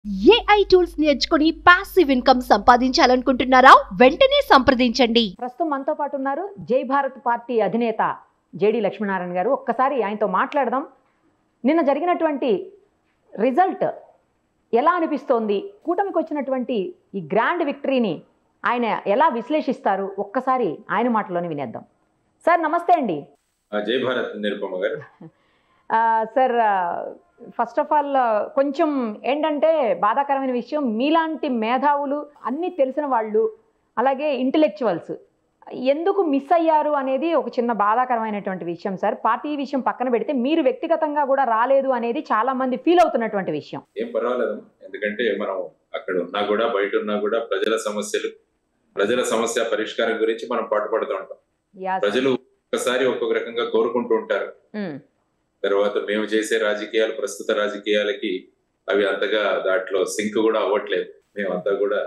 AI tools నేర్చుకుని passive income సంపాదించాలనుకుంటున్నారా? వెంటనే సంప్రదించండి. ప్రస్తుతం మనతో పాటు ఉన్నారు జై భారత్ పార్టీ అధినేత జేడి లక్ష్మీనారాయణ గారు. ఒక్కసారి ఆయనతో మాట్లాడదాం. నిన్న జరిగినటువంటి రిజల్ట్ ఎలా అనిపిస్తోంది? కూటమికి వచ్చినటువంటి ఈ గ్రాండ్ విక్టరీని ఆయన ఎలా విశ్లేషిస్తారు? ఒక్కసారి ఆయన మాటలోనే వినేద్దాం. సార్ నమస్తే అండి. జై భారత్ నిరుపమ గారు. సార్ ఫస్ట్ ఆఫ్ ఆల్ కొంచెం ఏంటంటే బాధాకరమైన విషయం, మీలాంటి మేధావులు, అన్నీ తెలిసిన వాళ్ళు, అలాగే ఇంటెలెక్చువల్స్ ఎందుకు మిస్ అయ్యారు అనేది ఒక చిన్న బాధాకరమైనటువంటి విషయం సార్. పార్టీ విషయం పక్కన పెడితే మీరు వ్యక్తిగతంగా కూడా రాలేదు అనేది చాలా మంది ఫీల్ అవుతున్నటువంటి విషయం. ఏం పర్వాలేదు, ఎందుకంటే మనం అక్కడ ఉన్నా కూడా బయట ఉన్నా కూడా ప్రజల సమస్య పరిష్కారం గురించి మనం పాటుపడుతూ ఉంటాం. ప్రజలు ఒక్కసారి ఒక్కొక్క రకంగా కోరుకుంటూ ఉంటారు. తర్వాత మేము చేసే రాజకీయాలు ప్రస్తుత రాజకీయాలకి అవి అంతగా దాంట్లో సింక్ కూడా అవ్వట్లేదు. మేమంతా కూడా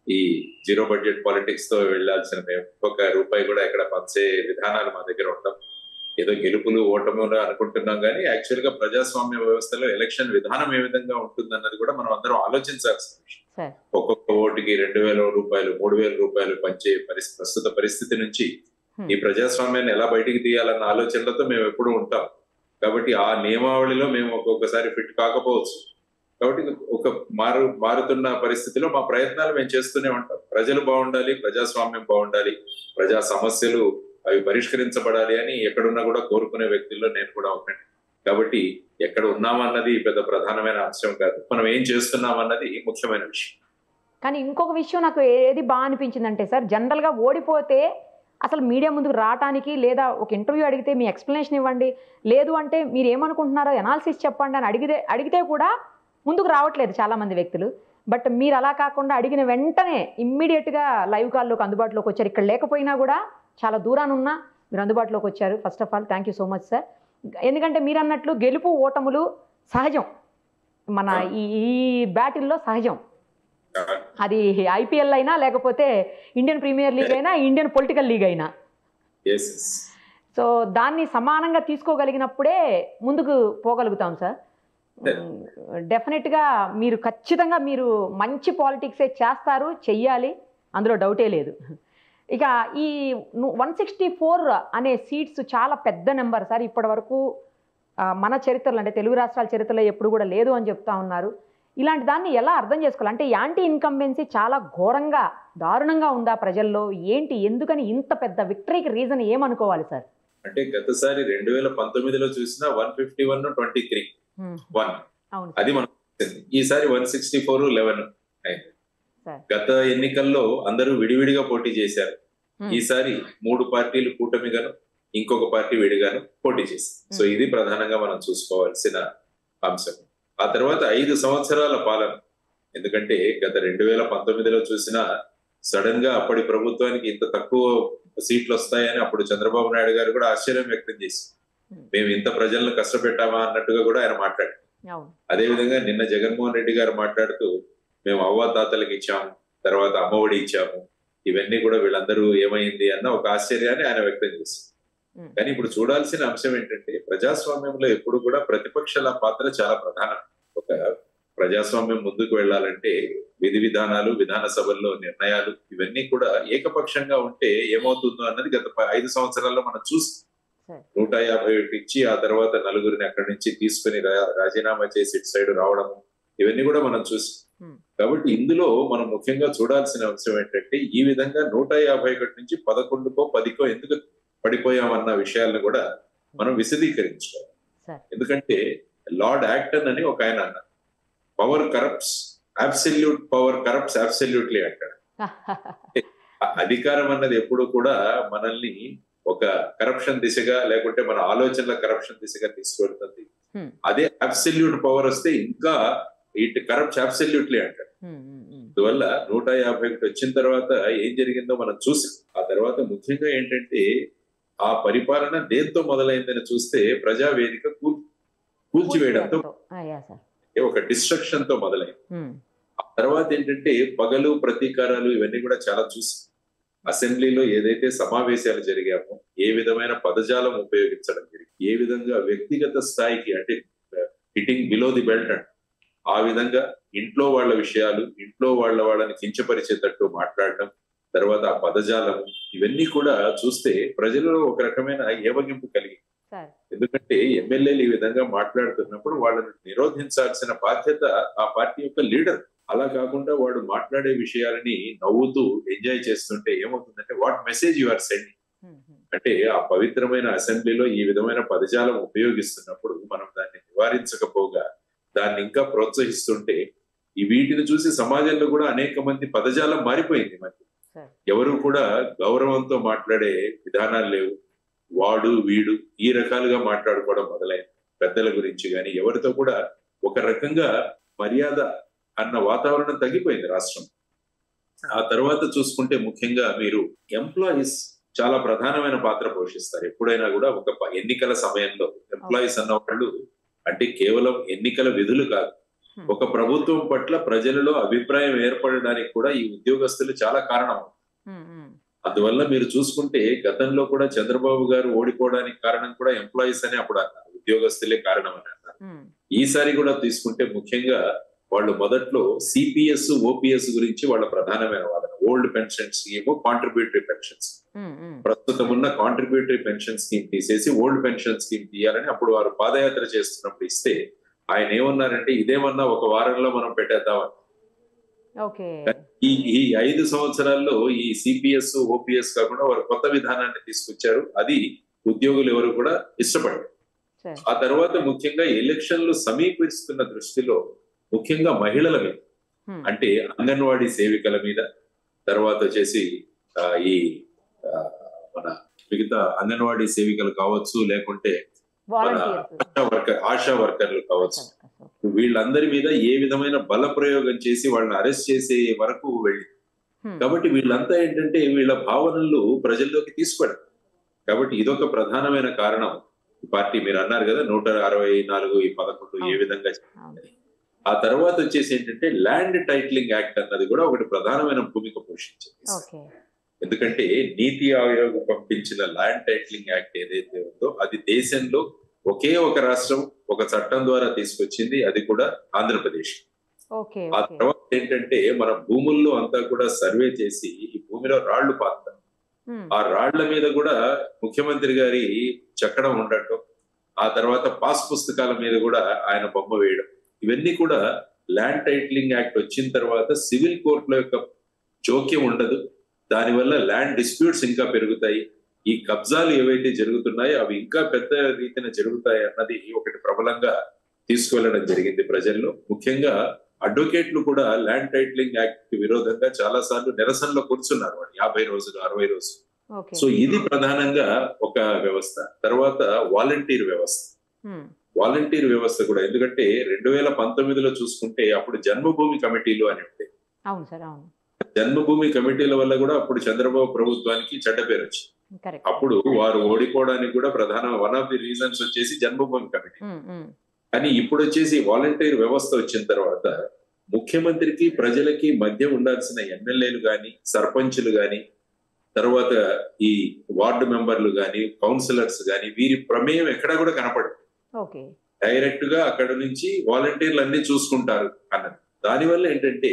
ఈ జీరో బడ్జెట్ పాలిటిక్స్ తో వెళ్లాల్సిన, మేము ఒక్క రూపాయి కూడా ఎక్కడ పంచే విధానాలు మా దగ్గర ఉంటాం. ఏదో గెలుపులు ఓటములు అనుకుంటున్నాం కానీ యాక్చువల్ గా ప్రజాస్వామ్య వ్యవస్థలో ఎలక్షన్ విధానం ఏ విధంగా ఉంటుందన్నది కూడా మనం అందరం ఆలోచించాల్సిన విషయం. ఒక్కొక్క ఓటుకి 2,000 రూపాయలు 3,000 రూపాయలు పంచే ప్రస్తుత పరిస్థితి నుంచి ఈ ప్రజాస్వామ్యాన్ని ఎలా బయటికి తీయాలన్న ఆలోచనలతో మేము ఎప్పుడు ఉంటాం. కాబట్టి ఆ నియమావళిలో మేము ఒక్కొక్కసారి ఫిట్ కాకపోవచ్చు. కాబట్టి ఒక మారుతున్న పరిస్థితిలో మా ప్రయత్నాలు మేము చేస్తూనే ఉంటాం. ప్రజలు బాగుండాలి, ప్రజాస్వామ్యం బాగుండాలి, ప్రజా సమస్యలు అవి పరిష్కరించబడాలి అని ఎక్కడున్నా కూడా కోరుకునే వ్యక్తుల్లో నేను కూడా ఉన్నాను. కాబట్టి ఎక్కడ ఉన్నామన్నది పెద్ద ప్రధానమైన అంశం కాదు, మనం ఏం చేస్తున్నామన్నది ముఖ్యమైన విషయం. కానీ ఇంకొక విషయం నాకు ఏది బాగా అనిపించిందంటే సార్, జనరల్గా ఓడిపోతే అసలు మీడియా ముందుకు రావడానికి, లేదా ఒక ఇంటర్వ్యూ అడిగితే మీ ఎక్స్ప్లెనేషన్ ఇవ్వండి, లేదు అంటే మీరు ఏమనుకుంటున్నారో ఎనాలిసిస్ చెప్పండి అని అడిగితే కూడా ముందుకు రావట్లేదు చాలామంది వ్యక్తులు. బట్ మీరు అలా కాకుండా అడిగిన వెంటనే ఇమ్మీడియట్గా లైవ్ కాల్లోకి అందుబాటులోకి వచ్చారు. ఇక్కడ లేకపోయినా కూడా చాలా దూరాన ఉన్నా మీరు అందుబాటులోకి వచ్చారు. First of all thank you so much sir. ఎందుకంటే మీరు అన్నట్లు గెలుపు ఓటములు సహజం, మన ఈ బ్యాటిల్లో సహజం. అది ఐపీఎల్ అయినా, లేకపోతే ఇండియన్ ప్రీమియర్ లీగ్ అయినా, ఇండియన్ పొలిటికల్ లీగ్ అయినా. సో దాన్ని సమానంగా తీసుకోగలిగినప్పుడే ముందుకు పోగలుగుతాం సార్. డెఫినెట్గా మీరు ఖచ్చితంగా మీరు మంచి పాలిటిక్సే చేస్తారు, చెయ్యాలి, అందులో డౌటే లేదు. ఇక ఈ 164 అనే సీట్స్ చాలా పెద్ద నెంబర్ సార్. ఇప్పటి వరకు మన చరిత్రలో, అంటే తెలుగు రాష్ట్రాల చరిత్రలో ఎప్పుడు కూడా లేదు అని చెప్తా ఉన్నారు. ఇలాంటి దాన్ని ఎలా అర్థం చేసుకోవాలి? అంటే యాంటీ ఇన్కంబెన్సీ చాలా ఘోరంగా, దారుణంగా ఉందా ప్రజల్లో? ఏంటి, ఎందుకని ఇంత పెద్ద విక్టరీకి రీజన్ ఏమనుకోవాలి సార్? అంటే గతసారి 2019లో చూసిన 151-23 అది మనం, ఈసారి 164-11 అయింది. గత ఎన్నికల్లో అందరూ విడివిడిగా పోటీ చేశారు. ఈసారి 3 పార్టీలు కూటమిగాను, ఇంకొక పార్టీ విడిగాను పోటీ చేశారు. సో ఇది ప్రధానంగా మనం చూసుకోవాల్సిన అంశం. ఆ తర్వాత 5 సంవత్సరాల పాలన, ఎందుకంటే గత 2019లో చూసిన సడన్ గా అప్పటి ప్రభుత్వానికి ఇంత తక్కువ సీట్లు వస్తాయని అప్పుడు చంద్రబాబు నాయుడు గారు కూడా ఆశ్చర్యం వ్యక్తం చేశారు. మేము ఇంత ప్రజలను కష్టపెట్టామా అన్నట్టుగా కూడా ఆయన మాట్లాడారు. అదేవిధంగా నిన్న జగన్మోహన్ రెడ్డి గారు మాట్లాడుతూ మేము అవ్వాతాతలకు ఇచ్చాము, తర్వాత అమ్మఒడి ఇచ్చాము, ఇవన్నీ కూడా వీళ్ళందరూ ఏమైంది అన్న ఒక ఆశ్చర్యాన్ని ఆయన వ్యక్తం చేశారు. కానీ ఇప్పుడు చూడాల్సిన అంశం ఏంటంటే, ప్రజాస్వామ్యంలో ఎప్పుడు కూడా ప్రతిపక్షాల పాత్ర చాలా ప్రధానం. ఒక ప్రజాస్వామ్యం ముందుకు వెళ్ళాలంటే విధి విధానాలు, విధాన సభల్లో నిర్ణయాలు ఇవన్నీ కూడా ఏకపక్షంగా ఉంటే ఏమవుతుందో అన్నది గత 5 సంవత్సరాల్లో మనం చూస్తాం. 151 ఇచ్చి ఆ తర్వాత నలుగురిని అక్కడి నుంచి తీసుకుని రాజీనామా చేసి ఇటు సైడ్ రావడము, ఇవన్నీ కూడా మనం చూసాం. కాబట్టి ఇందులో మనం ముఖ్యంగా చూడాల్సిన అంశం ఏంటంటే, ఈ విధంగా 151 నుంచి 11కో 10కో ఎందుకు పడిపోయామన్న విషయాలను కూడా మనం విశదీకరించుకోవాలి. ఎందుకంటే లార్డ్ యాక్టన్ అని ఒక ఆయన అన్నారు, power corrupts, absolute power corrupts absolutely అంటాడు. అధికారం అన్నది ఎప్పుడు కూడా మనల్ని ఒక కరప్షన్ దిశగా, లేకుంటే మన ఆలోచనల కరప్షన్ దిశగా తీసుకెళ్తుంది. అదే అబ్సల్యూట్ పవర్ వస్తే ఇంకా ఇట్ కరప్ట్స్ అబ్సల్యూట్లీ అంటాడు. అందువల్ల 151 వచ్చిన తర్వాత ఏం జరిగిందో మనం చూసాం. ఆ తర్వాత ముఖ్యంగా ఏంటంటే, ఆ పరిపాలన దేంతో మొదలైందని చూస్తే ప్రజావేదిక కూల్చివేయడంతో, ఒక డిస్ట్రక్షన్ తో మొదలైంది. ఆ తర్వాత ఏంటంటే పగలు, ప్రతీకారాలు ఇవన్నీ కూడా చాలా చూసాం. అసెంబ్లీలో ఏదైతే సమావేశాలు జరిగామో, ఏ విధమైన పదజాలం ఉపయోగించడం జరిగింది, ఏ విధంగా వ్యక్తిగత స్థాయికి, అంటే హిట్టింగ్ బిలో ది బెల్ట్ అంటే ఆ విధంగా ఇంట్లో వాళ్ళ విషయాలు, ఇంట్లో వాళ్ళని కించపరిచేటట్టు మాట్లాడటం, తర్వాత ఆ పదజాలం, ఇవన్నీ కూడా చూస్తే ప్రజలలో ఒక రకమైన ఏవగింపు కలిగి. ఎందుకంటే ఎమ్మెల్యేలు ఈ విధంగా మాట్లాడుతున్నప్పుడు వాళ్ళని నిరోధించాల్సిన బాధ్యత ఆ పార్టీ యొక్క లీడర్. అలా కాకుండా వాడు మాట్లాడే విషయాలని నవ్వుతూ ఎంజాయ్ చేస్తుంటే ఏమవుతుందంటే what message you are sending. అంటే ఆ పవిత్రమైన అసెంబ్లీలో ఈ విధమైన పదజాలం ఉపయోగిస్తున్నప్పుడు మనం దాన్ని నివారించకపోగా దాన్ని ఇంకా ప్రోత్సహిస్తుంటే ఈ వీటిని చూసి సమాజంలో కూడా అనేక మంది పదజాలం మారిపోయింది. మరి ఎవరు కూడా గౌరవంతో మాట్లాడే విధానాలు లేవు. వాడు వీడు ఈ రకాలుగా మాట్లాడుకోవడం మొదలైంది. పెద్దల గురించి కానీ ఎవరితో కూడా ఒక రకంగా మర్యాద అన్న వాతావరణం తగ్గిపోయింది రాష్ట్రం. ఆ తర్వాత చూసుకుంటే ముఖ్యంగా మీరు ఎంప్లాయీస్ చాలా ప్రధానమైన పాత్ర పోషిస్తారు. ఎప్పుడైనా కూడా ఒక ఎన్నికల సమయంలో ఎంప్లాయీస్ అన్న వాళ్ళు అంటే కేవలం ఎన్నికల విధులు కాదు, ఒక ప్రభుత్వం పట్ల ప్రజలలో అభిప్రాయం ఏర్పడడానికి కూడా ఈ ఉద్యోగస్తులు చాలా కారణం. అందువల్ల మీరు చూసుకుంటే గతంలో కూడా చంద్రబాబు గారు ఓడిపోవడానికి కారణం కూడా ఎంప్లాయీస్ అని అప్పుడు అన్నారు, ఉద్యోగస్తులే కారణం అని అన్నారు. ఈసారి కూడా తీసుకుంటే ముఖ్యంగా వాళ్ళు మొదట్లో సిపిఎస్ ఓపీఎస్ గురించి వాళ్ళ ప్రధానమైన వాదన. Old pension scheme, contributory pensions. ప్రస్తుతం ఉన్న కాంట్రిబ్యూటరీ పెన్షన్ స్కీమ్ తీసేసి ఓల్డ్ పెన్షన్ స్కీమ్ తీయాలని అప్పుడు వారు పాదయాత్ర చేస్తున్నప్పుడు ఇస్తే ఆయన ఏమన్నారంటే ఇదేమన్నా ఒక వారంలో మనం పెట్టేద్దామని. ఈ 5 సంవత్సరాల్లో ఈ సిపిఎస్ ఓపీఎస్ కాకుండా వారు కొత్త విధానాన్ని తీసుకొచ్చారు. అది ఉద్యోగులు ఎవరు కూడా ఇష్టపడరు. ఆ తర్వాత ముఖ్యంగా ఎలక్షన్లు సమీపిస్తున్న దృష్టిలో ముఖ్యంగా మహిళల మీద, అంటే అంగన్వాడీ సేవికల మీద, తర్వాత వచ్చేసి ఈ మన మిగతా అంగన్వాడీ సేవికలు కావచ్చు, లేకుంటే ఆశా వర్కర్లు కావచ్చు, వీళ్ళందరి మీద ఏ విధమైన బల ప్రయోగం చేసి వాళ్ళని అరెస్ట్ చేసే వరకు వెళ్ళి. కాబట్టి వీళ్ళంతా ఏంటంటే వీళ్ళ భావనలు ప్రజల్లోకి తీసుకెళ్ళారు. కాబట్టి ఇదొక ప్రధానమైన కారణం. పార్టీ మీరు అన్నారు కదా 164 ఈ 11 ఏ విధంగా. ఆ తర్వాత వచ్చేసి ఏంటంటే ల్యాండ్ టైటిలింగ్ యాక్ట్ అన్నది కూడా ఒకటి ప్రధానమైన భూమిక పోషించింది. ఎందుకంటే నీతి ఆయోగ్ పంపించిన ల్యాండ్ టైటిలింగ్ యాక్ట్ ఏదైతే ఉందో అది దేశంలో ఒకే ఒక రాష్ట్రం ఒక చట్టం ద్వారా తీసుకొచ్చింది, అది కూడా ఆంధ్రప్రదేశ్. ఆ తర్వాత ఏంటంటే మన భూముల్లో అంతా కూడా సర్వే చేసి ఈ భూమిలో రాళ్లు పాతారు. ఆ రాళ్ల మీద కూడా ముఖ్యమంత్రి గారి చక్రం ఉండటం, ఆ తర్వాత పాస్ పుస్తకాల మీద కూడా ఆయన బొమ్మ వేయడం, ఇవన్నీ కూడా ల్యాండ్ టైటిలింగ్ యాక్ట్ వచ్చిన తర్వాత సివిల్ కోర్టుల యొక్క జోక్యం ఉండదు. దానివల్ల ల్యాండ్ డిస్ప్యూట్స్ ఇంకా పెరుగుతాయి. ఈ కబ్జాలు ఏవైతే జరుగుతున్నాయో అవి ఇంకా పెద్ద రీతిన జరుగుతాయి అన్నది ఒకటి ప్రబలంగా తీసుకువెళ్ళడం జరిగింది ప్రజల్లో. ముఖ్యంగా అడ్వకేట్లు కూడా ల్యాండ్ టైటిలింగ్ యాక్ట్ విరోధంగా చాలా సార్లు నిరసనలో కూర్చున్నారు, 50 రోజులు 60 రోజులు. సో ఇది ప్రధానంగా ఒక వ్యవస్థ. తర్వాత వాలంటీర్ వ్యవస్థ. వాలంటీర్ వ్యవస్థ కూడా ఎందుకంటే 2019లో చూసుకుంటే అప్పుడు జన్మభూమి కమిటీలు అని ఉంటాయి. జన్మభూమి కమిటీల వల్ల కూడా అప్పుడు చంద్రబాబు ప్రభుత్వానికి చెడ్డ పేరు వచ్చింది. అప్పుడు వారు ఓడిపోవడానికి కూడా ప్రధాన వన్ ఆఫ్ ది రీజన్స్ వచ్చేసి జన్మభూమి కమిటీ. కానీ ఇప్పుడు వచ్చేసి వాలంటీర్ వ్యవస్థ వచ్చిన తర్వాత ముఖ్యమంత్రికి ప్రజలకి మధ్య ఉండాల్సిన ఎమ్మెల్యేలు గాని, సర్పంచులు గాని, తర్వాత ఈ వార్డు మెంబర్లు గాని, కౌన్సిలర్స్ గాని, వీరి ప్రమేయం ఎక్కడా కూడా కనపడదు. డైరెక్ట్ గా అక్కడ నుంచి వాలంటీర్లు అన్ని చూసుకుంటారు అన్నది. దానివల్ల ఏంటంటే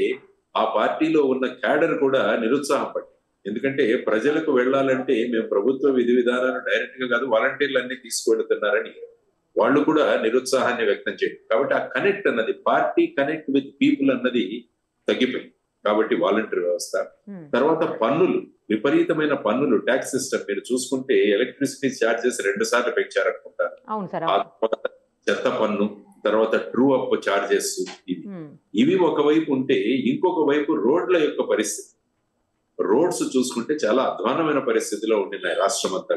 ఆ పార్టీలో ఉన్న క్యాడర్ కూడా నిరుత్సాహపడి, ఎందుకంటే ప్రజలకు వెళ్లాలంటే మేము ప్రభుత్వ విధి విధానాలు డైరెక్ట్ గా కాదు వాలంటీర్లు అన్ని తీసుకువెళ్తున్నారని వాళ్ళు కూడా నిరుత్సాహాన్ని వ్యక్తం చేయడం. కాబట్టి ఆ కనెక్ట్ అన్నది, పార్టీ కనెక్ట్ విత్ పీపుల్ అన్నది తగ్గిపోయింది. కాబట్టి వాలంటీర్ వ్యవస్థ. తర్వాత పన్నులు, విపరీతమైన పన్నులు, ట్యాక్స్ సిస్టమ్ మీరు చూసుకుంటే ఎలక్ట్రిసిటీ ఛార్జెస్ 2 సార్లు పెంచారనుకుంటారు. ఆ తర్వాత చెత్త పన్ను, తర్వాత ట్రూ అప్ ఛార్జెస్, ఇవి ఒకవైపు ఉంటే ఇంకొక వైపు రోడ్ల యొక్క పరిస్థితి. రోడ్స్ చూసుకుంటే చాలా అధ్వానమైన పరిస్థితిలో ఉండినాయి రాష్ట్రం అంతా.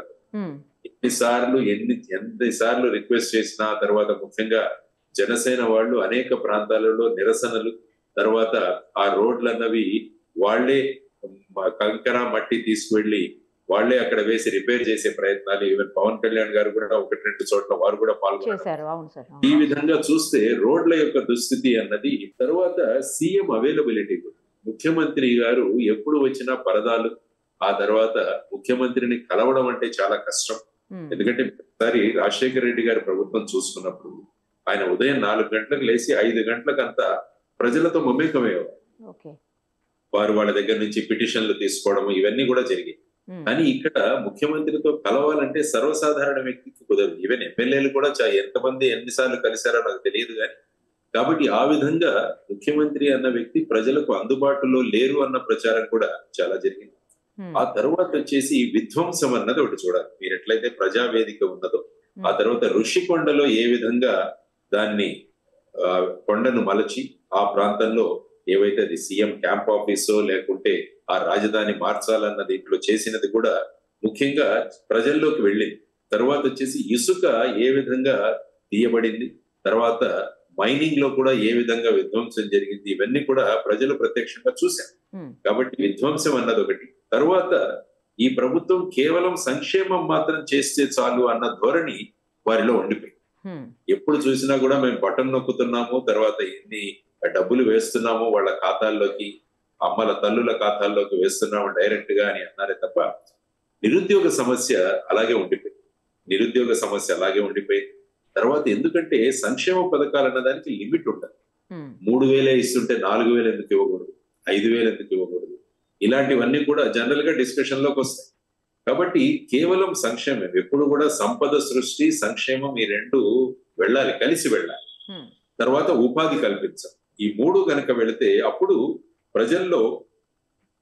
ఎన్నిసార్లు రిక్వెస్ట్ చేసినా, తర్వాత ముఖ్యంగా జనసేన వాళ్ళు అనేక ప్రాంతాలలో నిరసనలు, తర్వాత ఆ రోడ్లు అన్నవి వాళ్లే కంకర మట్టి తీసుకువెళ్లి వాళ్లే అక్కడ వేసి రిపేర్ చేసే ప్రయత్నాలు, ఈవెన్ పవన్ కళ్యాణ్ గారు కూడా 1-2 చోట్ల వారు కూడా పాల్గొన్నారు. ఈ విధంగా చూస్తే రోడ్ల యొక్క దుస్థితి అన్నది. తర్వాత సీఎం అవైలబిలిటీ కూడా, ముఖ్యమంత్రి గారు ఎప్పుడు వచ్చినా పరదాలు. ఆ తర్వాత ముఖ్యమంత్రిని కలవడం అంటే చాలా కష్టం. ఎందుకంటే ఒకసారి రాజశేఖర రెడ్డి గారి ప్రభుత్వం చూసుకున్నప్పుడు ఆయన ఉదయం 4 గంటలకు లేచి 5 గంటలకంతా ప్రజలతో మమేకమయ్యేవారు. వారు వాళ్ళ దగ్గర నుంచి పిటిషన్లు తీసుకోవడం ఇవన్నీ కూడా జరిగాయి. కానీ ఇక్కడ ముఖ్యమంత్రితో కలవాలంటే సర్వసాధారణ వ్యక్తికి కుదరదు. ఈవెన్ ఎమ్మెల్యేలు కూడా ఎంతమంది ఎన్నిసార్లు కలిశారో నాకు తెలియదు కానీ, కాబట్టి ఆ విధంగా ముఖ్యమంత్రి అన్న వ్యక్తి ప్రజలకు అందుబాటులో లేరు అన్న ప్రచారం కూడా చాలా జరిగింది. ఆ తర్వాత వచ్చేసి విధ్వంసం అన్నది ఒకటి చూడాలి. మీరు ఎట్లయితే ప్రజావేదిక ఉన్నదో ఆ తర్వాత ఋషికొండలో ఏ విధంగా దాన్ని కొండను మలచి ఆ ప్రాంతంలో ఏవైతే అది సీఎం క్యాంప్ ఆఫీసో లేకుంటే ఆ రాజధాని మార్చాలన్న దీంట్లో చేసినది కూడా ముఖ్యంగా ప్రజల్లోకి వెళ్ళింది. తర్వాత వచ్చేసి ఇసుక ఏ విధంగా తీయబడింది, తర్వాత మైనింగ్ లో కూడా ఏ విధంగా విధ్వంసం జరిగింది, ఇవన్నీ కూడా ప్రజలు ప్రత్యక్షంగా చూశారు. కాబట్టి విధ్వంసం అన్నది ఒకటి. తర్వాత ఈ ప్రభుత్వం కేవలం సంక్షేమం మాత్రం చేస్తే చాలు అన్న ధోరణి వారిలో ఉండిపోయింది. ఎప్పుడు చూసినా కూడా మేము బటన్ నొక్కుతున్నాము, తర్వాత ఎన్ని డబ్బులు వేస్తున్నాము వాళ్ళ ఖాతాల్లోకి, అమ్మల తల్లుల ఖాతాల్లోకి వేస్తున్నాము డైరెక్ట్ గా అని అన్నారే తప్ప నిరుద్యోగ సమస్య అలాగే ఉండిపోయింది. నిరుద్యోగ సమస్య అలాగే ఉండిపోయింది. తర్వాత ఎందుకంటే సంక్షేమ పథకాలు అన్నదానికి లిమిట్ ఉండదు. 3,000 ఇస్తుంటే 4,000 ఎందుకు ఇవ్వకూడదు, 5,000 ఎందుకు ఇవ్వకూడదు, ఇలాంటివన్నీ కూడా జనరల్ గా డిస్కషన్ లోకి వస్తాయి. కాబట్టి కేవలం సంక్షేమం, ఎప్పుడు కూడా సంపద సృష్టి సంక్షేమం ఈ రెండు వెళ్ళాలి, కలిసి వెళ్ళాలి. తర్వాత ఉపాధి కల్పించాలి. ఈ మూడు కనుక వెళితే అప్పుడు ప్రజల్లో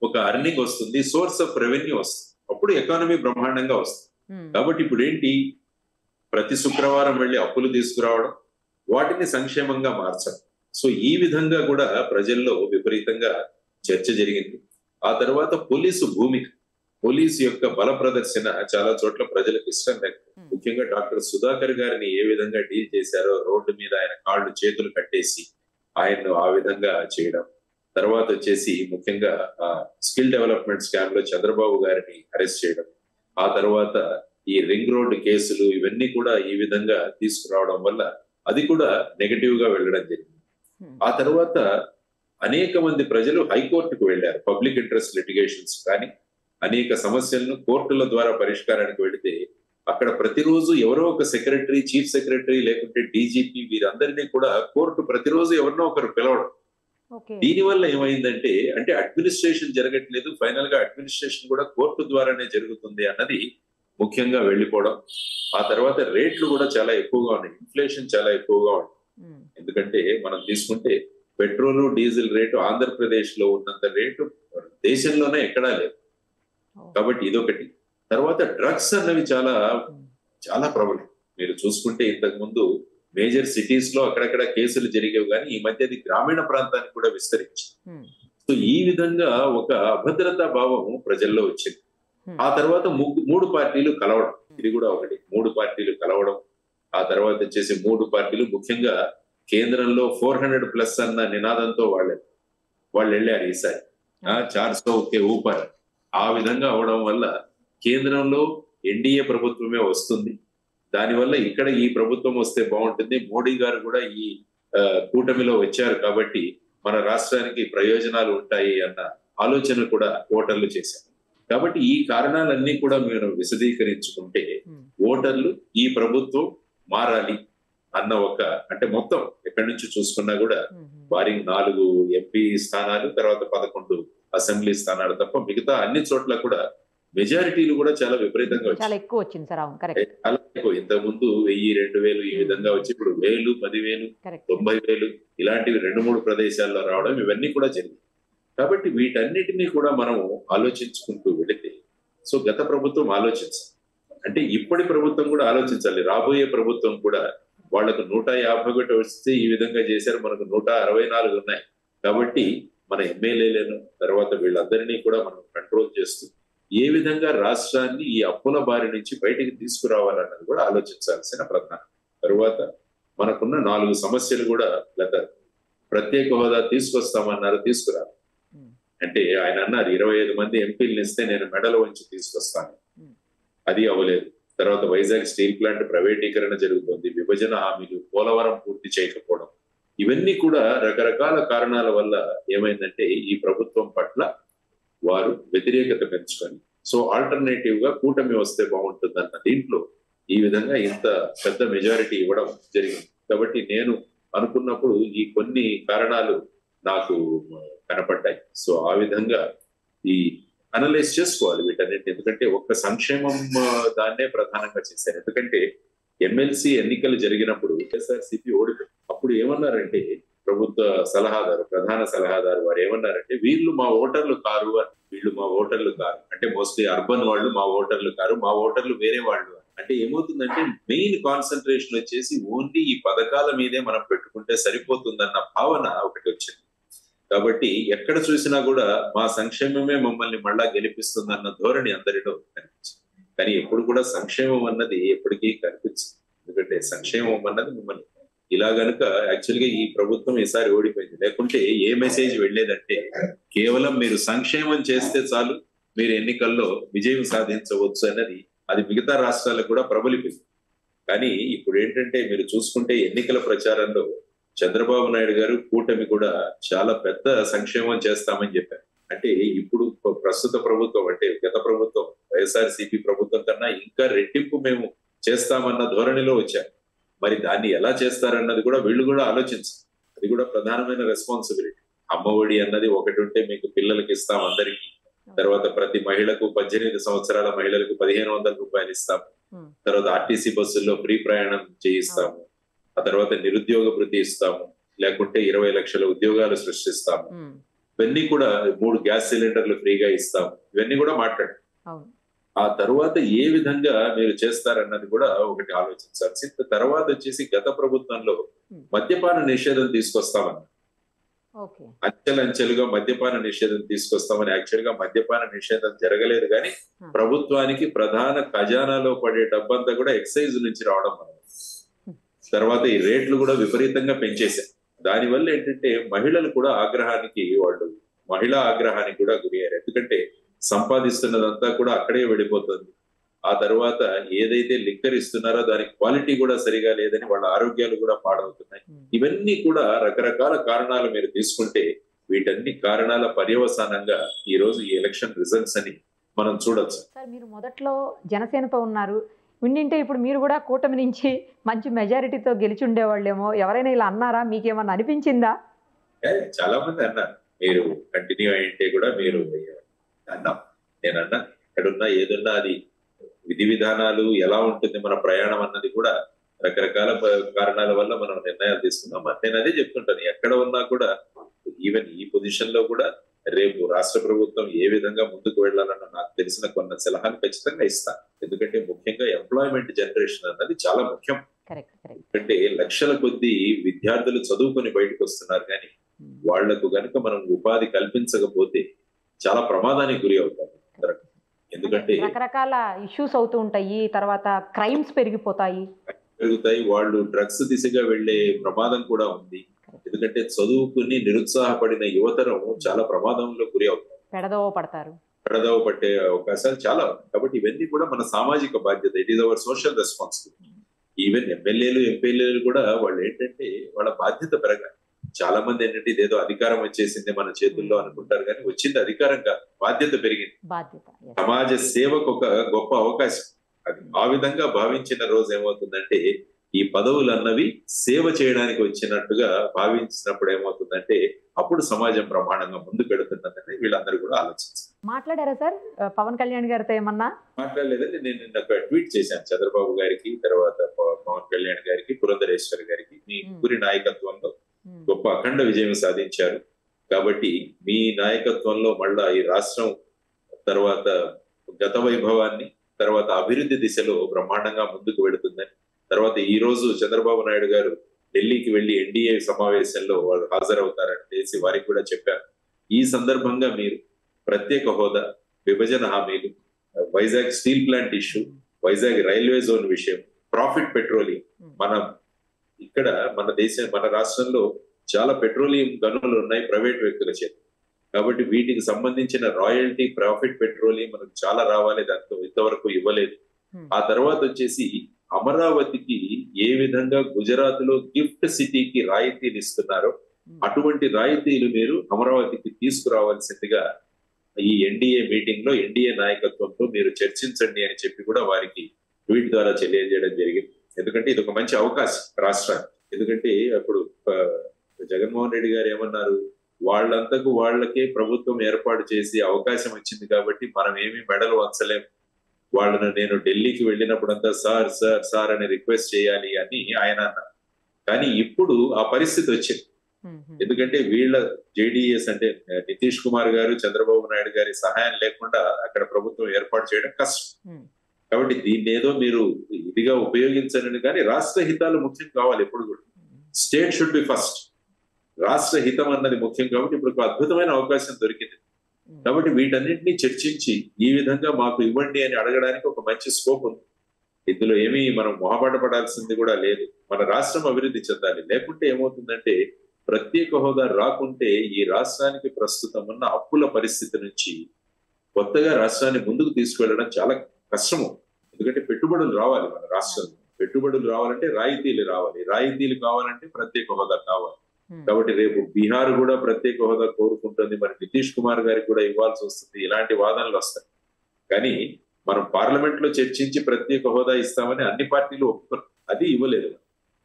ఒక అర్నింగ్ వస్తుంది, సోర్స్ ఆఫ్ రెవెన్యూ వస్తుంది, అప్పుడు ఎకానమీ బ్రహ్మాండంగా వస్తుంది. కాబట్టి ఇప్పుడు ఏంటి, ప్రతి శుక్రవారం వెళ్ళి అప్పులు తీసుకురావడం, వాటిని సంక్షేమంగా మార్చడం. సో ఈ విధంగా కూడా ప్రజల్లో విపరీతంగా చర్చ జరిగింది. ఆ తర్వాత పోలీసు భూమిక, పోలీసు యొక్క బల ప్రదర్శన చాలా చోట్ల ప్రజలకు ఇష్టం లేక, ముఖ్యంగా డాక్టర్ సుధాకర్ గారిని ఏ విధంగా డీల్ చేశారో, రోడ్డు మీద ఆయన కాళ్ళు చేతులు కట్టేసి ఆయన్ను ఆ విధంగా చేయడం. తర్వాత వచ్చేసి ముఖ్యంగా స్కిల్ డెవలప్మెంట్ స్కామ్ లో చంద్రబాబు గారిని అరెస్ట్ చేయడం. ఆ తర్వాత ఈ రింగ్ రోడ్ కేసులు ఇవన్నీ కూడా ఈ విధంగా తీసుకురావడం వల్ల అది కూడా నెగటివ్ గా వెళ్ళడం జరిగింది. ఆ తర్వాత అనేక మంది ప్రజలు హైకోర్టుకు వెళ్ళారు. పబ్లిక్ ఇంట్రెస్ట్ లిటిగేషన్స్ కానీ అనేక సమస్యలను కోర్టుల ద్వారా పరిష్కారానికి వెళితే అక్కడ ప్రతిరోజు ఎవరో ఒక సెక్రటరీ, చీఫ్ సెక్రటరీ లేకుంటే డీజీపీ వీరందరినీ కూడా కోర్టు ప్రతిరోజు ఎవరినో ఒకరు పిలవడం. దీనివల్ల ఏమైందంటే అంటే అడ్మినిస్ట్రేషన్ జరగట్లేదు, ఫైనల్ గా అడ్మినిస్ట్రేషన్ కూడా కోర్టు ద్వారానే జరుగుతుంది అన్నది ముఖ్యంగా వెళ్ళిపోవడం. ఆ తర్వాత రేట్లు కూడా చాలా ఎక్కువగా ఉన్నాయి, ఇన్ఫ్లేషన్ చాలా ఎక్కువగా ఉంది. ఎందుకంటే మనం తీసుకుంటే పెట్రోల్ డీజిల్ రేటు ఆంధ్రప్రదేశ్ లో ఉన్నంత రేటు దేశంలోనే ఎక్కడా లేదు. కాబట్టి ఇదొకటి. తర్వాత డ్రగ్స్ అన్నవి చాలా చాలా ప్రబలం. మీరు చూసుకుంటే ఇంతకు ముందు మేజర్ సిటీస్ లో అక్కడక్కడ కేసులు జరిగేవి, కానీ ఈ మధ్య అది గ్రామీణ ప్రాంతానికి కూడా విస్తరించింది. సో ఈ విధంగా ఒక అభద్రతా భావం ప్రజల్లో వచ్చింది. ఆ తర్వాత 3 పార్టీలు కలవడం, ఇది కూడా ఒకటి. 3 పార్టీలు కలవడం. ఆ తర్వాత వచ్చేసి 3 పార్టీలు ముఖ్యంగా కేంద్రంలో 400+ అన్న నినాదంతో వాళ్ళు వెళ్ళారు ఈసారి. 400 కే ఊపర్. ఆ విధంగా అవడం వల్ల కేంద్రంలో ఎన్డీఏ ప్రభుత్వమే వస్తుంది. దానివల్ల ఇక్కడ ఈ ప్రభుత్వం వస్తే బాగుంటుంది, మోడీ గారు కూడా ఈ కూటమిలో వచ్చారు కాబట్టి మన రాష్ట్రానికి ప్రయోజనాలు ఉంటాయి అన్న ఆలోచన కూడా ఓటర్లు చేశారు. కాబట్టి ఈ కారణాలన్నీ కూడా మీరు విశదీకరించుకుంటే ఓటర్లు ఈ ప్రభుత్వం మారాలి అన్న ఒక, అంటే మొత్తం ఎక్కడి నుంచి చూసుకున్నా కూడా బారింగ్ 4 ఎంపీ స్థానాలు, తర్వాత 11 అసెంబ్లీ స్థానాలు తప్ప మిగతా అన్ని చోట్ల కూడా మెజారిటీలు కూడా చాలా విపరీతంగా చాలా ఎక్కువ వచ్చింది సార్. అవును, కరెక్ట్. చాలా ఎక్కువ. ఇంతకుముందు 1000, 2000 ఈ విధంగా వచ్చి ఇప్పుడు 1000, 10,000, 90,000 ఇలాంటివి 2-3 ప్రదేశాల్లో రావడం ఇవన్నీ కూడా జరిగింది. కాబట్టి వీటన్నిటినీ కూడా మనం ఆలోచించుకుంటూ వెళితే, సో గత ప్రభుత్వం ఆలోచించాలి, అంటే ఇప్పటి ప్రభుత్వం కూడా ఆలోచించాలి. రాబోయే ప్రభుత్వం కూడా వాళ్లకు 151 వస్తే ఈ విధంగా చేశారు, మనకు 164 ఉన్నాయి. కాబట్టి మన ఎమ్మెల్యేలను తర్వాత వీళ్ళందరినీ కూడా మనం కంట్రోల్ చేస్తూ ఏ విధంగా రాష్ట్రాన్ని ఈ అప్పుల బారి నుంచి బయటికి తీసుకురావాలన్నది కూడా ఆలోచించాల్సిన ప్రధానం. తరువాత మనకున్న 4 సమస్యలు కూడా గత ప్రత్యేక హోదా తీసుకొస్తామన్నారు, తీసుకురాలి. అంటే ఆయన అన్నారు 25 మంది ఎంపీలను ఇస్తే నేను మెడలు వంచి తీసుకొస్తాను, అది అవ్వలేదు. తర్వాత వైజాగ్ స్టీల్ ప్లాంట్ ప్రైవేటీకరణ జరుగుతుంది, విభజన హామీలు, పోలవరం పూర్తి చేయకపోవడం, ఇవన్నీ కూడా రకరకాల కారణాల వల్ల ఏమైందంటే ఈ ప్రభుత్వం పట్ల వారు వ్యతిరేకత పెంచుకొని, సో ఆల్టర్నేటివ్ గా కూటమి వస్తే బాగుంటుందన్న దీంట్లో ఈ విధంగా ఇంత పెద్ద మెజారిటీ ఇవ్వడం జరిగింది. కాబట్టి నేను అనుకున్నప్పుడు ఈ కొన్ని కారణాలు నాకు కనపడ్డాయి. సో ఆ విధంగా ఈ అనలైజ్ చేసుకోవాలి వీటన్నిటి. ఎందుకంటే ఒక్క సంక్షేమం దాన్నే ప్రధానంగా చేశారు. ఎందుకంటే ఎమ్మెల్సీ ఎన్నికలు జరిగినప్పుడు వైఎస్ఆర్సీపీ ఓడిపోయింది. అప్పుడు ఏమన్నారంటే ప్రభుత్వ సలహాదారు, ప్రధాన సలహాదారు వారు ఏమన్నారంటే వీళ్ళు మా ఓటర్లు కారు అని. వీళ్ళు మా ఓటర్లు కారు అంటే మోస్ట్లీ అర్బన్ వాళ్ళు మా ఓటర్లు కారు, మా ఓటర్లు వేరే వాళ్ళు. అంటే ఏమవుతుందంటే మెయిన్ కాన్సన్ట్రేషన్ వచ్చేసి ఓన్లీ ఈ పథకాల మీదే మనం పెట్టుకుంటే సరిపోతుందన్న భావన ఒకటి వచ్చింది. కాబట్టి ఎక్కడ చూసినా కూడా మా సంక్షేమమే మమ్మల్ని మళ్ళా గెలిపిస్తుందన్న ధోరణి అందరిలో కనిపించింది. కానీ ఎప్పుడు కూడా సంక్షేమం అన్నది ఎప్పటికీ కనిపించదు. ఎందుకంటే సంక్షేమం అన్నది మిమ్మల్ని ఇలా గనుక యాక్చువల్గా ఈ ప్రభుత్వం ఈసారి ఓడిపోయింది. లేకుంటే ఏ మెసేజ్ వెళ్ళేదంటే కేవలం మీరు సంక్షేమం చేస్తే చాలు మీరు ఎన్నికల్లో విజయం సాధించవచ్చు అన్నది. అది మిగతా రాష్ట్రాలకు కూడా ప్రబలిపోయింది. కానీ ఇప్పుడు ఏంటంటే మీరు చూసుకుంటే ఎన్నికల ప్రచారంలో చంద్రబాబు నాయుడు గారు కూటమి కూడా చాలా పెద్ద సంక్షేమం చేస్తామని చెప్పారు. అంటే ఇప్పుడు ప్రస్తుత ప్రభుత్వం అంటే గత ప్రభుత్వం వైఎస్ఆర్సీపీ ప్రభుత్వం కన్నా ఇంకా రెట్టింపు మేము చేస్తామన్న ధోరణిలో వచ్చారు. మరి దాన్ని ఎలా చేస్తారన్నది కూడా వీళ్ళు కూడా ఆలోచించారు. అది కూడా ప్రధానమైన రెస్పాన్సిబిలిటీ. అమ్మఒడి అన్నది ఒకటి ఉంటే మీకు పిల్లలకి ఇస్తాం అందరికీ. తర్వాత ప్రతి మహిళకు 18 సంవత్సరాల మహిళలకు 1500 రూపాయలు ఇస్తాము. తర్వాత ఆర్టీసీ బస్సుల్లో ఫ్రీ ప్రయాణం చేయిస్తాము. ఆ తర్వాత నిరుద్యోగ భృతి ఇస్తాము. లేకుంటే 20 లక్షల ఉద్యోగాలు సృష్టిస్తాము. ఇవన్నీ కూడా 3 గ్యాస్ సిలిండర్లు ఫ్రీగా ఇస్తాము. ఇవన్నీ కూడా మాట్లాడారు. ఆ తర్వాత ఏ విధంగా మీరు చేస్తారన్నది కూడా ఒకటి ఆలోచించాల్సి. తర్వాత వచ్చేసి గత ప్రభుత్వంలో మద్యపాన నిషేధం తీసుకొస్తామన్నారు. అంచెలంచెలుగా మద్యపాన నిషేధం తీసుకొస్తామని. యాక్చువల్ గా మద్యపాన నిషేధం జరగలేదు, కానీ ప్రభుత్వానికి ప్రధాన ఖజానాలో పడే డబ్బంతా కూడా ఎక్సైజ్ నుంచి రావడం వల్ల తర్వాత ఈ రేట్లు కూడా విపరీతంగా పెంచేశారు. దానివల్ల ఏంటంటే మహిళలు కూడా మహిళా ఆగ్రహానికి కూడా గురయ్యారు. ఎందుకంటే సంపాదిస్తున్నదంతా కూడా అక్కడే వెళ్ళిపోతుంది. ఆ తర్వాత ఏదైతే లిక్కర్ ఇస్తున్నారో దానికి క్వాలిటీ కూడా సరిగా లేదని వాళ్ళ ఆరోగ్యాలు కూడా పాడవుతున్నాయి. ఇవన్నీ కూడా రకరకాల కారణాలు మీరు తీసుకుంటే వీటన్ని కారణాల పర్యవసానంగా ఈ రోజు ఈ ఎలక్షన్ రిజల్ట్స్ అని మనం చూడొచ్చు. సార్ మీరు మొదట్లో జనసేనతో ఉన్నారు, వింటే ఇప్పుడు మీరు కూడా కూటమి నుంచి మంచి మెజారిటీతో గెలిచి ఉండేవాళ్ళేమో. ఎవరైనా ఇలా అన్నారా? మీకేమన్నా అనిపించిందా? చాలా మంది అన్నారు. మీరు కంటిన్యూ అయింటే కూడా మీరు అన్నాం. నేను అన్నా ఎక్కడున్నా ఏదున్నా అది విధి విధానాలు ఎలా ఉంటుంది మన ప్రయాణం అన్నది కూడా రకరకాల కారణాల వల్ల మనం నిర్ణయాలు తీసుకున్నాం. నేను అదే చెప్తుంటాను. ఎక్కడ ఉన్నా కూడా ఈవెన్ ఈ పొజిషన్ లో కూడా రేపు రాష్ట్ర ప్రభుత్వం ఏ విధంగా ముందుకు వెళ్ళాలన్న నాకు తెలిసిన కొన్ని సలహాలు ఖచ్చితంగా ఇస్తాను. ఎందుకంటే ముఖ్యంగా ఎంప్లాయ్మెంట్ జనరేషన్ అన్నది చాలా ముఖ్యం. ఎందుకంటే లక్షల కొద్ది విద్యార్థులు చదువుకొని బయటకు వస్తున్నారు, కానీ వాళ్లకు గనుక మనం ఉపాధి కల్పించకపోతే చాలా ప్రమాదానికి గురి అవుతారు. ఎందుకంటే రకరకాల ఇష్యూస్ అవుతూ ఉంటాయి, తర్వాత క్రైమ్స్ పెరుగుతాయి. వాళ్ళు డ్రగ్స్ దిశగా వెళ్లే ప్రమాదం కూడా ఉంది. ఎందుకంటే చదువుకుని నిరుత్సాహపడిన యువతరం చాలా ప్రమాదంలో గురి అవుతారు, పెడదవ పట్టే అవకాశాలు చాలా ఉన్నాయి. కాబట్టి ఇవన్నీ కూడా మన సామాజిక బాధ్యత. It is our social responsibility. Even ఎమ్మెల్యేలు ఎంపీలు కూడా వాళ్ళు ఏంటంటే వాళ్ళ బాధ్యత పెరగాలి. చాలా మంది ఏంటంటే ఇదేదో అధికారం వచ్చేసింది మన చేతుల్లో అనుకుంటారు, కానీ వచ్చింది అధికారం కాదు, బాధ్యత పెరిగింది. సమాజ సేవకు ఒక గొప్ప అవకాశం అది. ఆ విధంగా భావించిన రోజు ఏమవుతుందంటే ఈ పదవులు అన్నవి సేవ చేయడానికి వచ్చినట్టుగా భావించినప్పుడు ఏమవుతుందంటే అప్పుడు సమాజం ప్రమాణంగా ముందుకు వెళుతున్నదని వీళ్ళందరూ కూడా ఆలోచించారు. మాట్లాడారా సార్ పవన్ కళ్యాణ్ గారితో? ఏమన్నా మాట్లాడలేదండి. నేను నిన్న ఒక ట్వీట్ చేశాను చంద్రబాబు గారికి, తర్వాత పవన్ కళ్యాణ్ గారికి, పురంధరేశ్వరి గారికి. మీ ముగ్గురి నాయకత్వంలో గొప్ప అఖండ విజయం సాధించారు. కాబట్టి మీ నాయకత్వంలో మళ్ళా ఈ రాష్ట్రం తర్వాత గత వైభవాన్ని తర్వాత అభివృద్ధి దిశలో బ్రహ్మాండంగా ముందుకు వెళుతుందని, తర్వాత ఈ రోజు చంద్రబాబు నాయుడు గారు ఢిల్లీకి వెళ్లి ఎన్డీఏ సమావేశంలో వాళ్ళు హాజరవుతారని తెలిసి వారికి కూడా చెప్పారు. ఈ సందర్భంగా మీరు ప్రత్యేక హోదా, విభజన హామీలు, Vizag steel plant issue, Vizag railway zone విషయం, ప్రాఫిట్ పెట్రోలియం, ఇక్కడ మన రాష్ట్రంలో చాలా పెట్రోలియం గనులు ఉన్నాయి ప్రైవేట్ వ్యక్తుల చేత. కాబట్టి వీటికి సంబంధించిన రాయల్టీ, ప్రాఫిట్ పెట్రోలియం మనకు చాలా రావాలి, దాంతో ఇంతవరకు ఇవ్వలేదు. ఆ తర్వాత వచ్చేసి అమరావతికి ఏ విధంగా గుజరాత్ లో గిఫ్ట్ సిటీకి రాయితీలు ఇస్తున్నారో అటువంటి రాయితీలు మీరు అమరావతికి తీసుకురావాల్సిందిగా ఈ ఎన్డీఏ మీటింగ్ లో ఎన్డీఏ నాయకత్వంతో మీరు చర్చించండి అని చెప్పి కూడా వారికి ట్వీట్ ద్వారా తెలియజేయడం జరిగింది. ఎందుకంటే ఇది ఒక మంచి అవకాశం రాష్ట్రానికి. ఎందుకంటే అప్పుడు జగన్మోహన్ రెడ్డి గారు ఏమన్నారు, వాళ్ళంతకు వాళ్ళకే ప్రభుత్వం ఏర్పాటు చేసి అవకాశం వచ్చింది కాబట్టి మనం ఏమి మెడలు వంచలేం. వాళ్ళను నేను ఢిల్లీకి వెళ్ళినప్పుడంతా సార్ సార్ సార్ అని రిక్వెస్ట్ చేయాలి అని ఆయన అన్నారు. కానీ ఇప్పుడు ఆ పరిస్థితి వచ్చింది. ఎందుకంటే వీళ్ళ జేడీఎస్ అంటే నితీష్ కుమార్ గారు, చంద్రబాబు నాయుడు గారి సహాయం లేకుండా అక్కడ ప్రభుత్వం ఏర్పాటు చేయడం కష్టం. కాబట్టి దీన్ని ఏదో మీరు ఇదిగా ఉపయోగించాలని, కానీ రాష్ట్ర హితాలు ముఖ్యం కావాలి ఎప్పుడు కూడా. State should be first. రాష్ట్ర హితం అన్నది ముఖ్యం కాబట్టి ఇప్పుడు ఒక అద్భుతమైన అవకాశం దొరికింది. కాబట్టి వీటన్నింటినీ చర్చించి ఈ విధంగా మాకు ఇవ్వండి అని అడగడానికి ఒక మంచి స్కోప్ ఉంది. ఇందులో ఏమీ మనం మొహమాట పడాల్సింది కూడా లేదు. మన రాష్ట్రం అభివృద్ధి చెందాలి. లేకుంటే ఏమవుతుందంటే ప్రత్యేక హోదా రాకుంటే ఈ రాష్ట్రానికి ప్రస్తుతం ఉన్న అప్పుల పరిస్థితి నుంచి కొత్తగా రాష్ట్రాన్ని ముందుకు తీసుకువెళ్ళడం చాలా కష్టము. ఎందుకంటే పెట్టుబడులు రావాలి మన రాష్ట్రంలో. పెట్టుబడులు రావాలంటే రాయితీలు రావాలి. రాయితీలు కావాలంటే ప్రత్యేక హోదా కావాలి. కాబట్టి రేపు బీహార్ కూడా ప్రత్యేక హోదా కోరుకుంటుంది. మరి నితీష్ కుమార్ గారికి కూడా ఇవ్వాల్సి వస్తుంది. ఇలాంటి వాదనలు వస్తాయి. కానీ మనం పార్లమెంట్ లో చర్చించి ప్రత్యేక హోదా ఇస్తామని అన్ని పార్టీలు ఒప్పుకోరు. అది ఇవ్వలేదు.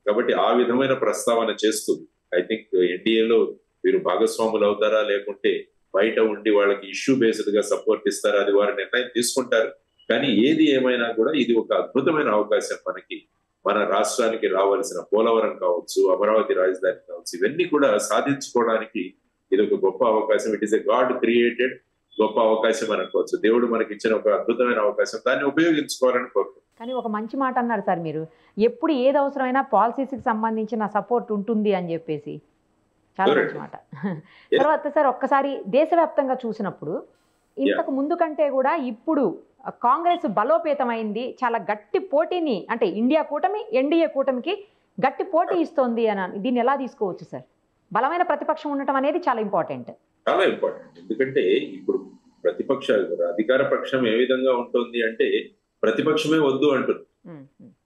కాబట్టి ఆ విధమైన ప్రస్తావన చేస్తుంది. ఐ థింక్ ఎన్డీఏలో వీరు భాగస్వాములు అవుతారా, లేకుంటే బయట ఉండి వాళ్ళకి ఇష్యూ బేస్డ్ గా సపోర్ట్ ఇస్తారా, అది వారి నిర్ణయం తీసుకుంటారు. కానీ ఏది ఏమైనా కూడా ఇది ఒక అద్భుతమైన అవకాశం మనకి. మన రాష్ట్రానికి రావాల్సిన పోలవరం కావచ్చు, అమరావతి రాజధాని కావచ్చు, ఇవన్నీ కూడా సాధించుకోవడానికి ఇది ఒక గొప్ప అవకాశం. It is a God created గొప్ప అవకాశం అనుకోవచ్చు. దేవుడు మనకి ఇచ్చిన ఒక అద్భుతమైన అవకాశం, దాన్ని ఉపయోగించుకోవాలని కోరుకుంటున్నాను. కానీ ఒక మంచి మాట అన్నారు సార్ మీరు, ఎప్పుడు ఏది అవసరమైనా పాలసీస్కి సంబంధించిన సపోర్ట్ ఉంటుంది అని చెప్పేసి. చాలా మంచి మాట. తర్వాత సార్ ఒక్కసారి దేశవ్యాప్తంగా చూసినప్పుడు ఇంతకు ముందు కంటే కూడా ఇప్పుడు కాంగ్రెస్ బలోపేతమైంది. చాలా గట్టి పోటీని, అంటే ఇండియా కూటమి ఎన్డీఏ కూటమికి గట్టి పోటీ ఇస్తోంది అని దీన్ని ఎలా తీసుకోవచ్చు సార్? బలమైన ప్రతిపక్షం ఉండటం అనేది చాలా ఇంపార్టెంట్. చాలా ఇంపార్టెంట్. ఎందుకంటే ఇప్పుడు ప్రతిపక్ష అధికార పక్షం ఏ విధంగా ఉంటుంది అంటే ప్రతిపక్షమే వద్దు అంటుంది.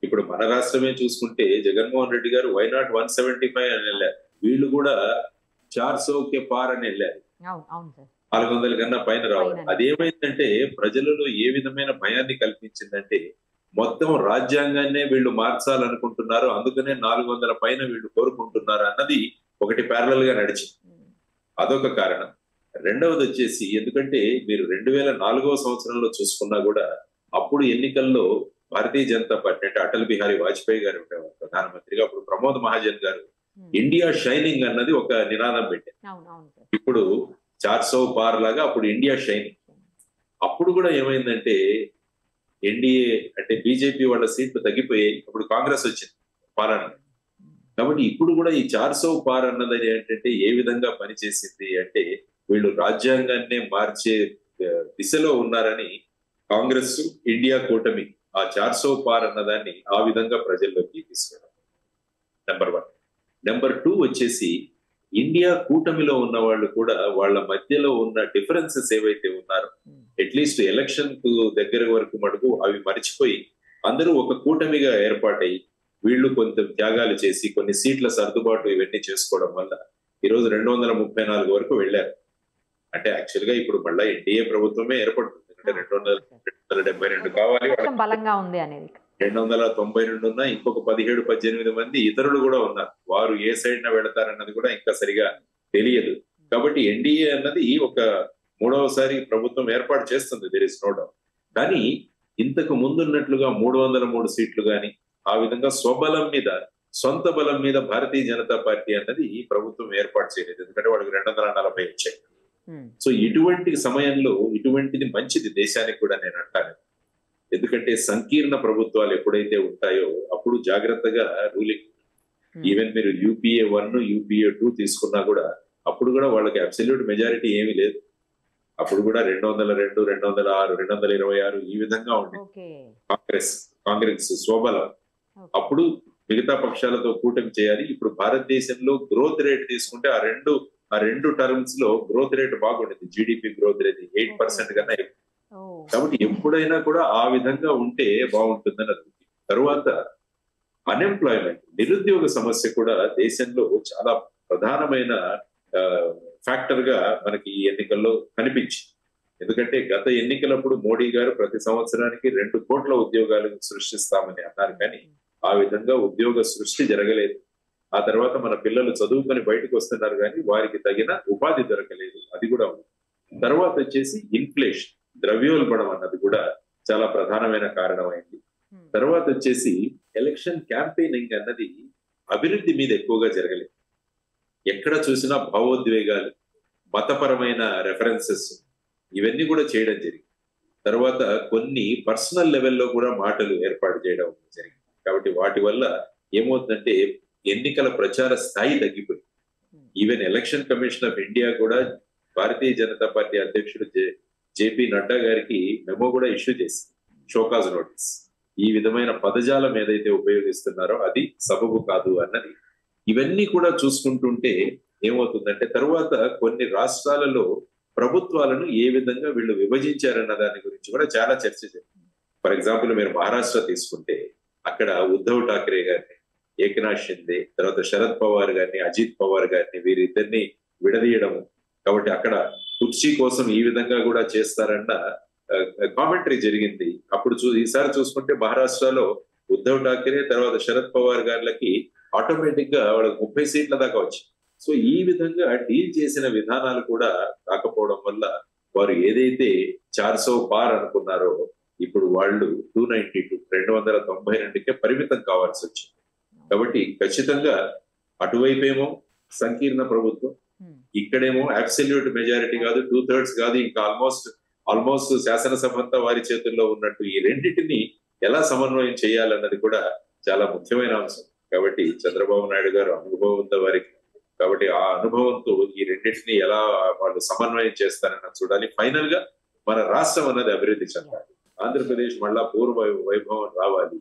ఇప్పుడు మన రాష్ట్రమే చూసుకుంటే జగన్మోహన్ రెడ్డి గారు వైనాట్ 175 అని వెళ్ళారు. వీళ్ళు కూడా 400 కే పార్ అని వెళ్ళారు. 400 కన్నా పైన రావాలి. అదేమైందంటే ప్రజలలో ఏ విధమైన భయాన్ని కల్పించిందంటే మొత్తం రాజ్యాంగాన్నే వీళ్ళు మార్చాలనుకుంటున్నారు, అందుకనే 400 పైన వీళ్ళు కోరుకుంటున్నారు అన్నది ఒకటి ప్యారలల్ గా నడిచింది. అదొక కారణం. రెండవది వచ్చేసి ఎందుకంటే మీరు 2004వ సంవత్సరంలో చూసుకున్నా కూడా అప్పుడు ఎన్నికల్లో భారతీయ జనతా పార్టీ అంటే అటల్ బిహారీ వాజ్పేయి గారు ఉండేవారు ప్రధానమంత్రిగా. అప్పుడు ప్రమోద్ మహాజన్ గారు ఇండియా షైనింగ్ అన్నది ఒక నినాదం పెట్టారు. ఇప్పుడు 400 పార్ లాగా అప్పుడు ఇండియా షైనింగ్. అప్పుడు కూడా ఏమైందంటే ఎన్డీఏ అంటే బీజేపీ వాళ్ళ సీట్లు తగ్గిపోయాయి. అప్పుడు కాంగ్రెస్ వచ్చింది పాలన. కాబట్టి ఇప్పుడు కూడా ఈ 400 పార్ అన్నది ఏంటంటే ఏ విధంగా పనిచేసింది అంటే వీళ్ళు రాజ్యాంగాన్నే మార్చే దిశలో ఉన్నారని కాంగ్రెస్ ఇండియా కూటమి ఆ 400 పార్ అన్నదాన్ని ఆ విధంగా ప్రజల్లోకి తీసుకెళ్ళారు. నెంబర్ 1. నెంబర్ 2 వచ్చేసి ఇండియా కూటమిలో ఉన్న వాళ్ళు కూడా వాళ్ళ మధ్యలో ఉన్న డిఫరెన్సెస్ ఏవైతే ఉన్నారో అట్లీస్ట్ ఎలక్షన్ కు దగ్గర వరకు మటుకు అవి మర్చిపోయి అందరూ ఒక కూటమిగా ఏర్పాటై వీళ్ళు కొంచెం త్యాగాలు చేసి కొన్ని సీట్ల సర్దుబాటు ఇవన్నీ చేసుకోవడం వల్ల ఈరోజు 234 వరకు వెళ్ళారు. అంటే యాక్చువల్ గా ఇప్పుడు మళ్ళీ ఎన్డీఏ ప్రభుత్వమే ఏర్పడుతుంది. అంటే 272 కావాలి, బలంగా ఉంది అనేది 292 ఉన్నా ఇంకొక 17-18 మంది ఇతరులు కూడా ఉన్నారు. వారు ఏ సైడ్ న వెళతారన్నది కూడా ఇంకా సరిగా తెలియదు. కాబట్టి ఎన్డీఏ అన్నది ఒక 3వసారి ప్రభుత్వం ఏర్పాటు చేస్తుంది, దేర్ ఇస్ నో డౌట్. కానీ ఇంతకు ముందున్నట్లుగా 303 సీట్లు గాని ఆ విధంగా స్వబలం మీద సొంత బలం మీద భారతీయ జనతా పార్టీ అన్నది ఈ ప్రభుత్వం ఏర్పాటు చేయలేదు. ఎందుకంటే వాళ్ళకి 240 వచ్చాయి. సో ఇటువంటి సమయంలో ఇటువంటిది మంచిది దేశానికి కూడా నేను అంటాను. ఎందుకంటే సంకీర్ణ ప్రభుత్వాలు ఎప్పుడైతే ఉంటాయో అప్పుడు జాగ్రత్తగా రూలింగ్. ఈవెన్ మీరు యూపీఏ 1 యూపీఏ 2 తీసుకున్నా కూడా అప్పుడు కూడా వాళ్ళకి అబ్సల్యూట్ మెజారిటీ ఏమీ లేదు. అప్పుడు కూడా 202, 206, 226 ఈ విధంగా ఉండేది కాంగ్రెస్ స్వబలం. అప్పుడు మిగతా పక్షాలతో కూటమి చేయాలి. ఇప్పుడు భారతదేశంలో గ్రోత్ రేట్ తీసుకుంటే ఆ రెండు టర్మ్స్ లో గ్రోత్ రేట్ బాగుండేది. జీడిపి గ్రోత్ రేట్ 8% కన్నా ఎక్కువ. కాబట్టి ఎప్పుడైనా కూడా ఆ విధంగా ఉంటే బాగుంటుందని అనుకుంటుంది. తరువాత అన్ఎంప్లాయ్మెంట్, నిరుద్యోగ సమస్య కూడా దేశంలో చాలా ప్రధానమైన ఫ్యాక్టర్ గా మనకి ఈ ఎన్నికల్లో కనిపించింది. ఎందుకంటే గత ఎన్నికలప్పుడు మోడీ గారు ప్రతి సంవత్సరానికి 2 కోట్ల ఉద్యోగాలను సృష్టిస్తామని అన్నారు. కానీ ఆ విధంగా ఉద్యోగ సృష్టి జరగలేదు. ఆ తర్వాత మన పిల్లలు చదువుకొని బయటకు వస్తున్నారు కానీ వారికి తగిన ఉపాధి దొరకలేదు, అది కూడా ఉంది. తర్వాత వచ్చేసి ఇన్ఫ్లేషన్, ద్రవ్యోల్బణం అన్నది కూడా చాలా ప్రధానమైన కారణమైంది. తర్వాత వచ్చేసి ఎలక్షన్ క్యాంపెయినింగ్ అన్నది అభివృద్ధి మీద ఎక్కువగా జరగలేదు. ఎక్కడ చూసినా భావోద్వేగాలు, మతపరమైన రెఫరెన్సెస్ ఇవన్నీ కూడా చేయడం జరిగింది. తర్వాత కొన్ని పర్సనల్ లెవెల్లో కూడా మాటలు ఏర్పాటు చేయడం జరిగింది. కాబట్టి వాటి వల్ల ఏమవుతుందంటే ఎన్నికల ప్రచార స్థాయి తగ్గిపోయింది. Even election commission of India కూడా భారతీయ జనతా పార్టీ అధ్యక్షుడు జేపీ నడ్డా గారికి మెమో కూడా ఇష్యూ చేసింది, షోకాజ్ నోటీస్. ఈ విధమైన పదజాలం ఏదైతే ఉపయోగిస్తున్నారో అది సబబు కాదు అన్నది. ఇవన్నీ కూడా చూసుకుంటుంటే ఏమవుతుందంటే తర్వాత కొన్ని రాష్ట్రాలలో ప్రభుత్వాలను ఏ విధంగా వీళ్ళు విభజించారన్న దాని గురించి కూడా చాలా చర్చ జరిగింది. ఫర్ ఎగ్జాంపుల్ మీరు మహారాష్ట్ర తీసుకుంటే అక్కడ ఉద్ధవ్ ఠాక్రే గారిని, ఏకనాథ్ షిందే, తర్వాత శరద్ పవార్ గారిని, అజిత్ పవార్ గారిని వీరిద్దరిని విడదీయడం. కాబట్టి అక్కడ కుర్చీ కోసం ఈ విధంగా కూడా చేస్తారన్న కామెంటరీ జరిగింది. అప్పుడు ఈసారి చూసుకుంటే మహారాష్ట్రలో ఉద్ధవ్ ఠాక్రే తర్వాత శరద్ పవార్ గారికి ఆటోమేటిక్ గా వాళ్ళకి 30 సీట్ల దాకా వచ్చింది. సో ఈ విధంగా డీల్ చేసిన విధానాలు కూడా కాకపోవడం వల్ల వారు ఏదైతే 400 పార్ అనుకున్నారో ఇప్పుడు వాళ్ళు 292కే పరిమితం కావాల్సి వచ్చింది. కాబట్టి ఖచ్చితంగా అటువైపేమో సంకీర్ణ ప్రభుత్వం, ఇక్కడేమో అబ్సల్యూట్ మెజారిటీ కాదు, 2/3 కాదు, ఇంకా ఆల్మోస్ట్ శాసనసభ అంతా వారి చేతుల్లో ఉన్నట్టు ఈ రెండింటిని ఎలా సమన్వయం చేయాలన్నది కూడా చాలా ముఖ్యమైన అంశం. కాబట్టి చంద్రబాబు నాయుడు గారు అనుభవం ఉందా వారికి, కాబట్టి ఆ అనుభవంతో ఈ రెండింటిని ఎలా వాళ్ళు సమన్వయం చేస్తారన్న చూడాలి. ఫైనల్ గా మన రాష్ట్రం అన్నది అభివృద్ధి చెందాలి, ఆంధ్రప్రదేశ్ మళ్ళా పూర్వ వైభవం రావాలి,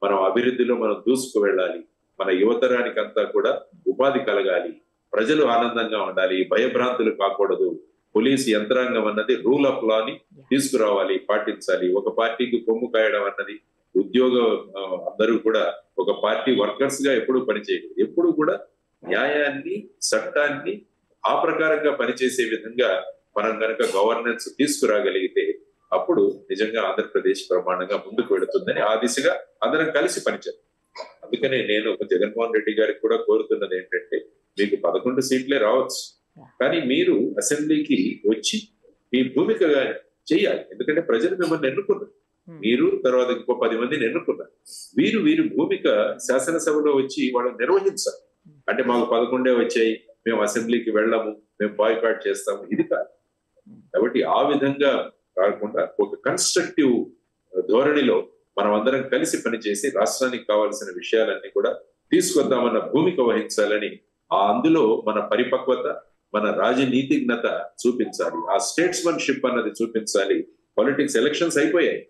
మనం అభివృద్ధిలో మనం దూసుకు వెళ్ళాలి, మన యువతరానికి అంతా కూడా ఉపాధి కలగాలి, ప్రజలు ఆనందంగా ఉండాలి, భయభ్రాంతులు కాకూడదు, పోలీస్ యంత్రాంగం అన్నది రూల్ ఆఫ్ లాని తీసుకురావాలి, పాటించాలి. ఒక పార్టీకి కొమ్ము కాయడం అన్నది, ఉద్యోగ అందరూ కూడా ఒక పార్టీ వర్కర్స్ గా ఎప్పుడు పనిచేయదు, ఎప్పుడు కూడా న్యాయాన్ని చట్టాన్ని ఆ ప్రకారంగా పనిచేసే విధంగా మనం కనుక గవర్నెన్స్ తీసుకురాగలిగితే అప్పుడు నిజంగా ఆంధ్రప్రదేశ్ ప్రమాణంగా ముందుకు వెళుతుందని ఆ దిశగా అందరం కలిసి పనిచేయాలి. అందుకనే నేను జగన్మోహన్ రెడ్డి గారికి కూడా కోరుతున్నది ఏంటంటే మీకు 11 సీట్లే రావచ్చు, కానీ మీరు అసెంబ్లీకి వచ్చి మీ భూమికగా చేయాలి. ఎందుకంటే ప్రజలు మిమ్మల్ని ఎన్నుకున్నారు, మీరు తర్వాత ఇంకో 10 మందిని ఎన్నుకున్నారు. వీరి భూమిక శాసనసభలో వచ్చి వాళ్ళని నిర్వహించాలి. అంటే మాకు 11 వచ్చాయి, మేము అసెంబ్లీకి వెళ్ళము, మేము బాయ్కాట్ చేస్తాము, ఇది కాదు. కాబట్టి ఆ విధంగా కాకుండా ఒక కన్స్ట్రక్టివ్ ధోరణిలో మనం అందరం కలిసి పనిచేసి రాష్ట్రానికి కావాల్సిన విషయాలన్నీ కూడా తీసుకొద్దామన్న భూమిక వహించాలని, అందులో మన పరిపక్వత, మన రాజనీతిజ్ఞత చూపించాలి, ఆ స్టేట్స్మన్షిప్ అన్నది చూపించాలి. పాలిటిక్స్ ఎలక్షన్స్ అయిపోయాయి,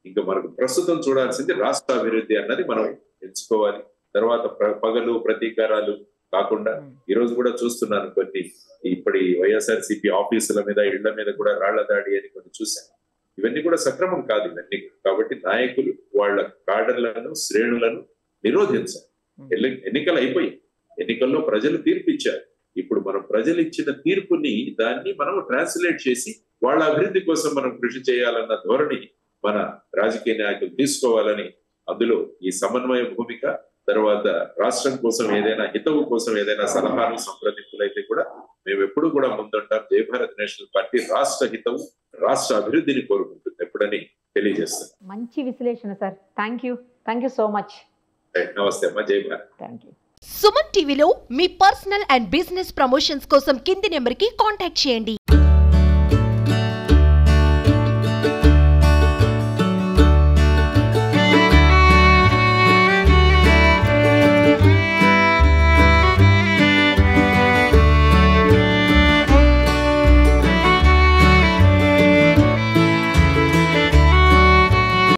ఇంకా మనకు ప్రస్తుతం చూడాల్సింది రాష్ట్ర అభివృద్ధి అన్నది మనం ఎంచుకోవాలి. తర్వాత పగలు ప్రతీకారాలు కాకుండా ఈ రోజు కూడా చూస్తున్నాను కొన్ని ఇప్పటి వైఎస్ఆర్సీపీ ఆఫీసుల మీద, ఇళ్ల మీద కూడా రాళ్ల దాడి అని కొన్ని చూశాను. ఇవన్నీ కూడా సక్రమం కాదు ఇవన్నీ. కాబట్టి నాయకులు వాళ్ళ కాడర్లను, శ్రేణులను నిరోధించాలి. ఎన్నికలు అయిపోయి, ఎన్నికల్లో ప్రజలు తీర్పు ఇచ్చారు. ఇప్పుడు మనం ప్రజలు ఇచ్చిన తీర్పుని దాన్ని మనం ట్రాన్స్లేట్ చేసి వాళ్ళ అభివృద్ధి కోసం మనం కృషి చేయాలన్న ధోరణి మన రాజకీయ నాయకులు తీసుకోవాలని, అందులో ఈ సమన్వయ భూమిక, తర్వాత రాష్ట్రం కోసం ఏదైనా హితవు కోసం ఏదైనా సలహాలు సంప్రదింపులు అయితే కూడా మేము ఎప్పుడు కూడా ముందుంటాం. జై భారత్ నేషనల్ పార్టీ రాష్ట్ర హితవు, రాష్ట్ర అభివృద్ధిని కోరుకుంటుంది ఎప్పుడని తెలియజేస్తాం. మంచి విశ్లేషణ sir, thank you so much. నమస్తే అమ్మా, జై భారత్. Thank you. సుమన్ టీవీలో మీ పర్సనల్ అండ్ బిజినెస్ ప్రమోషన్స్ కోసం కింది నెంబర్కి కాంటాక్ట్ చేయండి.